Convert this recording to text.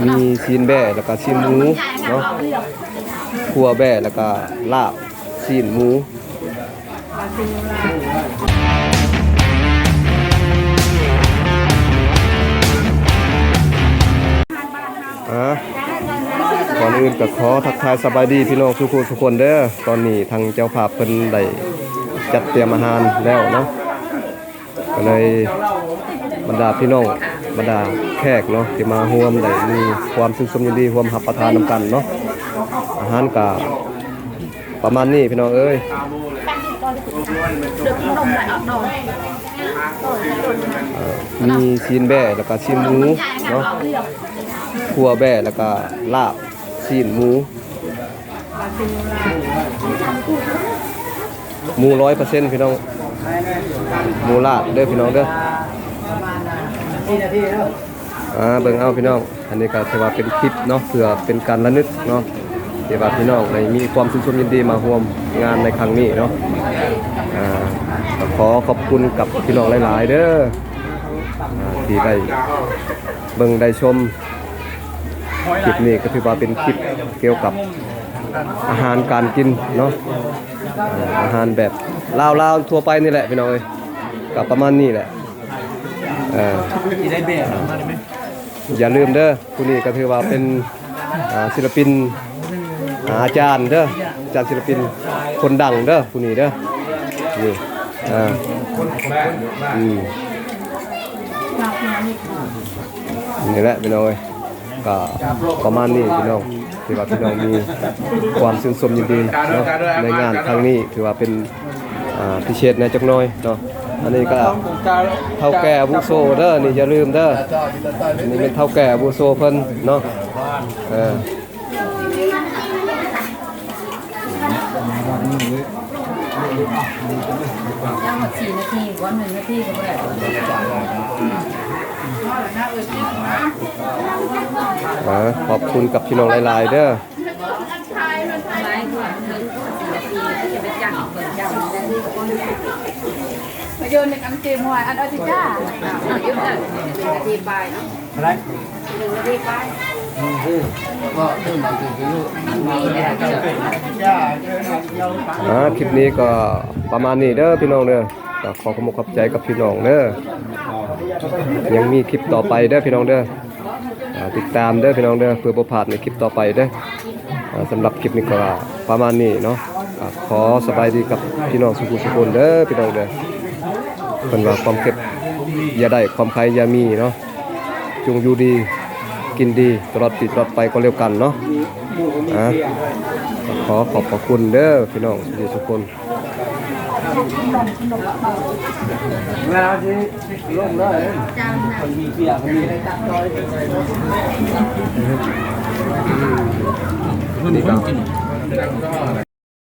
มีซีนแบ่แล้วก็ซีนหมูเนาะคั่วแบ่แล้วก็ลาบซีนหมูก่อนอื่นก็ขอทักทายสบายดีพี่น้องทุกคนเด้อตอนนี้ทางเจ้าภาพเพิ่นได้จัดเตรียมอาหารแล้วเนาะก็เลยบรรดาพี่น้องบรรดาแขกเนาะที่มาร่วมได้มีความสุขสมยินดีร่วมรับประทานนำกันเนาะอาหารก็ประมาณนี้พี่น้องเอ้ยมีซีนแบ่แล้วก็ซีนหมูเนาะคั่วแบ่แล้วก็ลาบซีนหมู100%พี่น้องหมูลาดเด้อพี่น้องเด้อเบิ่งเอาพี่น้องอันนี้ก็ถือว่าเป็นคลิปเนาะเพื่อเป็นการระลึกเนาะที่ว่าพี่น้องได้มีความสุขยินดีมาร่วมงานในครั้งนี้เนาะขอขอบคุณกับพี่น้องหลายๆเด้อที่ได้เบิ่งได้ชมคลิปนี้ก็ถือว่าเป็นคลิปเกี่ยวกับอาหารการกินเนาะอาหารแบบลาวๆทั่วไปนี่แหละพี่น้องเอ้ยก็ประมาณนี้แหละอย่าลืมเด้อผู้นี้ก็ถือว่าเป็นศิลปินอาจารย์เด้ออาจารย์ศิลปินคนดังเด้อผู้นี้เด้อนี่นี่แหละพี่น้องเอ้ยก็ประมาณนี้พี่น้องถือว่าพี่น้องมีความชื่นชมยินดีเนาะในงานครั้งนี้ถือว่าเป็นพิเศษในจักหน่อยเนาะอันนี้ก็เท่าแก่อาวุโสเด้อนี่อย่าลืมเด้อนี่เป็นเท่าแก่อาวุโสเพิ่นเนาะย่างหมด4 นาทีวัน1 นาทีก็ได้ขอบคุณกับพี่น้องหลายๆเด้อมาโยนในกำเจมวยอันอธิจ้ายุบเลย1 นาทีไปเนาะอะไร1 นาทีไปคลิปนี้ก็ประมาณนี้เด้อพี่น้องเด้อขอขอบใจกับพี่น้องเด้อยังมีคลิปต่อไปเด้อพี่น้องเด้อติดตามเด้อพี่น้องเด้อเพื่อบ่พลาดในคลิปต่อไปเด้อสำหรับคลิปนี้ก็ประมาณนี้เนาะขอสบายดีกับพี่น้องสุขเด้อพี่น้องเด้อเพิ่นว่าความเก็บอย่าได้ความใครอย่ามีเนาะจงอยู่ดีกินดีตลอดปีตลอดไปก็เร็วกันเนาะขอขอบพระคุณเด้อพี่น้องทุกคนเวลาที่ลงได้คนมีเกียร์คนมีอะไรตัดต่อยนี่ก็